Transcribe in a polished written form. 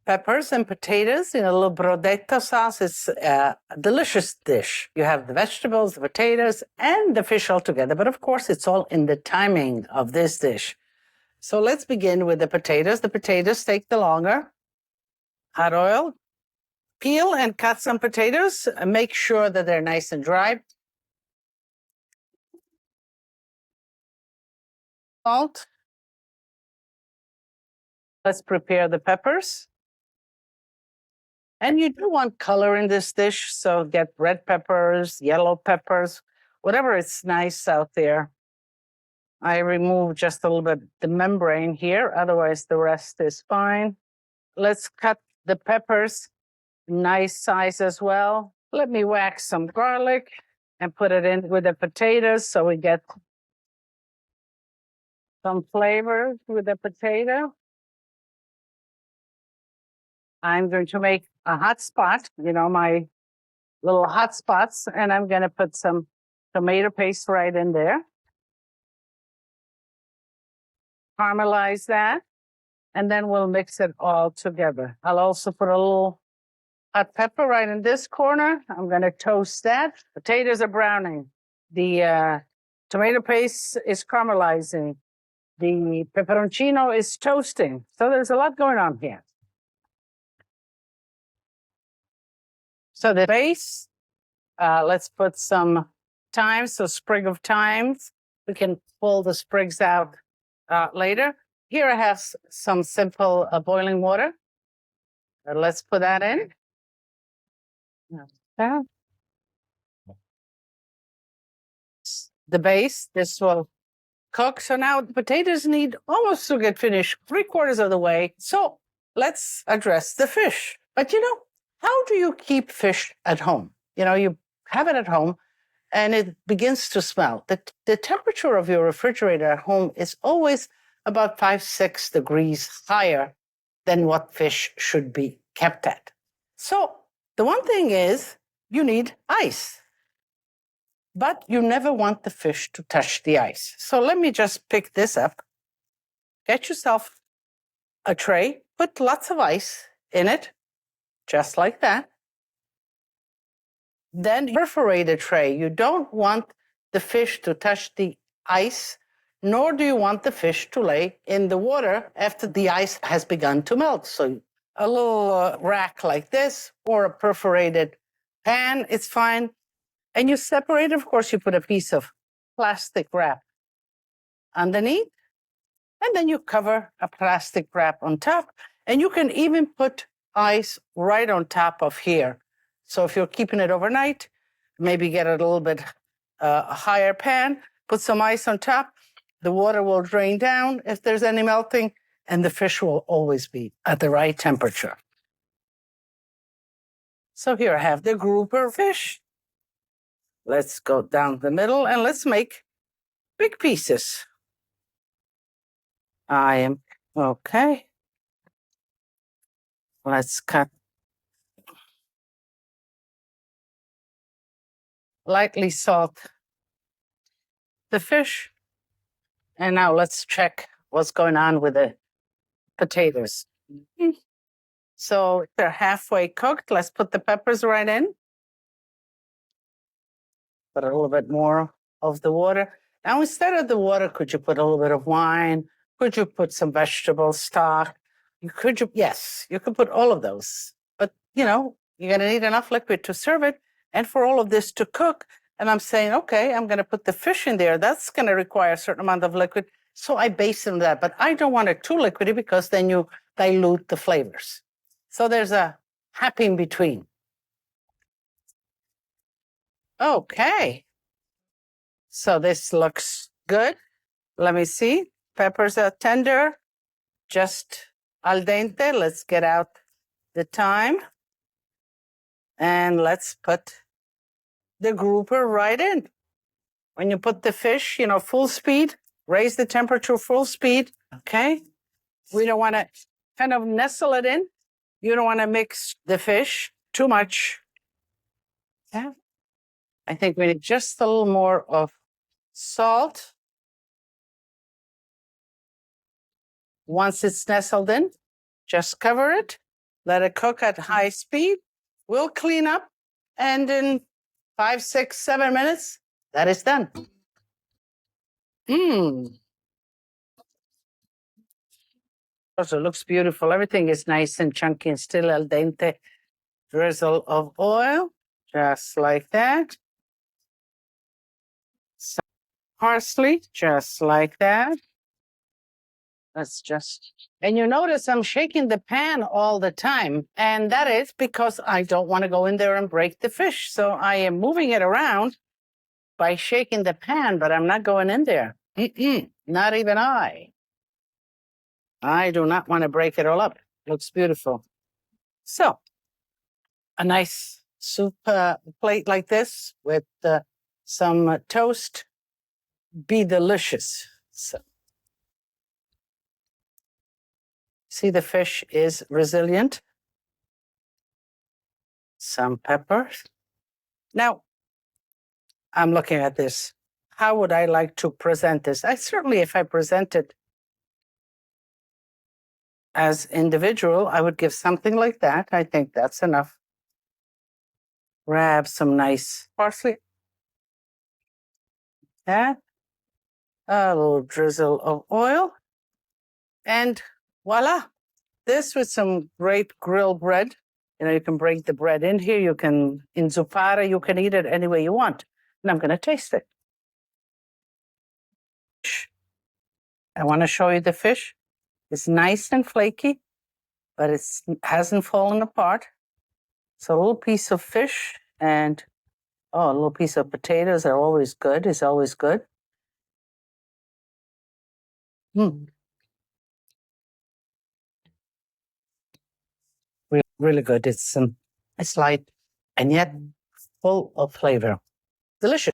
peppers and potatoes in a little brodetto sauce. It's a delicious dish. You have the vegetables, the potatoes, and the fish all together. But of course, it's all in the timing of this dish. So let's begin with the potatoes. The potatoes take the longer. Hot oil. Peel and cut some potatoes. Make sure that they're nice and dry. Salt. Let's prepare the peppers. And you do want color in this dish, so get red peppers, yellow peppers, whatever is nice out there. I remove just a little bit the membrane here, otherwise the rest is fine. Let's cut the peppers nice size as well. Let me wax some garlic and put it in with the potatoes so we get some flavor with the potato. I'm going to make a hot spot, my little hot spots, and I'm going to put some tomato paste right in there. Caramelize that, and then we'll mix it all together. I'll also put a little hot pepper right in this corner. I'm going to toast that. Potatoes are browning. The tomato paste is caramelizing. The pepperoncino is toasting. So there's a lot going on here. So the base, let's put some thyme, so sprig of thyme. We can pull the sprigs out later. Here I have some simple boiling water. Let's put that in. Okay. The base, this will cook. So now the potatoes need almost to get finished, 3/4 of the way. So let's address the fish. But how do you keep fish at home? You have it at home and it begins to smell. The temperature of your refrigerator at home is always about 5-6 degrees higher than what fish should be kept at. So the one thing is you need ice, but you never want the fish to touch the ice. So let me just pick this up. Get yourself a tray, put lots of ice in it, just like that. Then perforate a tray. You don't want the fish to touch the ice, nor do you want the fish to lay in the water after the ice has begun to melt. So a little rack like this or a perforated pan, it's fine. And you separate, of course, you put a piece of plastic wrap underneath, and then you cover a plastic wrap on top, and you can even put ice right on top of here. So if you're keeping it overnight, maybe get a little bit higher pan, put some ice on top. The water will drain down if there's any melting, and the fish will always be at the right temperature. So here I have the grouper fish. Let's go down the middle and let's make big pieces. Okay. Let's cut lightly salt the fish. And now let's check what's going on with the potatoes. So they're halfway cooked. Let's put the peppers right in. Put a little bit more of the water. Now, instead of the water, could you put a little bit of wine? Could you put some vegetable stock? Yes, you could put all of those. But, you're going to need enough liquid to serve it and for all of this to cook. And I'm saying, okay, I'm going to put the fish in there. That's going to require a certain amount of liquid. So I base it on that. But I don't want it too liquidy because then you dilute the flavors. So there's a happy in between. Okay. So this looks good. Let me see. Peppers are tender, just al dente. Let's get out the thyme. And let's put the grouper right in. When you put the fish, full speed, raise the temperature full speed, okay? We don't want to kind of nestle it in. You don't want to mix the fish too much. Yeah. I think we need just a little more of salt. Once it's nestled in, just cover it. Let it cook at high speed. We'll clean up, and in 5, 6, 7 minutes, that is done. Also looks beautiful. Everything is nice and chunky and still al dente. Drizzle of oil, just like that. Some parsley, just like that. Let's just, and you notice I'm shaking the pan all the time. And that is because I don't want to go in there and break the fish. So I am moving it around by shaking the pan, but I'm not going in there. Not even I. I do not want to break it all up. Looks beautiful. So, a nice soup plate like this with some toast. Be delicious. So, see, the fish is resilient. Some peppers. Now, I'm looking at this. How would I like to present this? Certainly, if I present it as individual, I would give something like that. I think that's enough. Grab some nice parsley. Add a little drizzle of oil. And voila. This with some great grilled bread. You can break the bread in here. You can, in zupara, you can eat it any way you want. And I'm going to taste it. I want to show you the fish. It's nice and flaky, but it hasn't fallen apart. So a little piece of fish and, a little piece of potatoes are always good. It's always good. Really good. It's light and yet full of flavor. Delicious.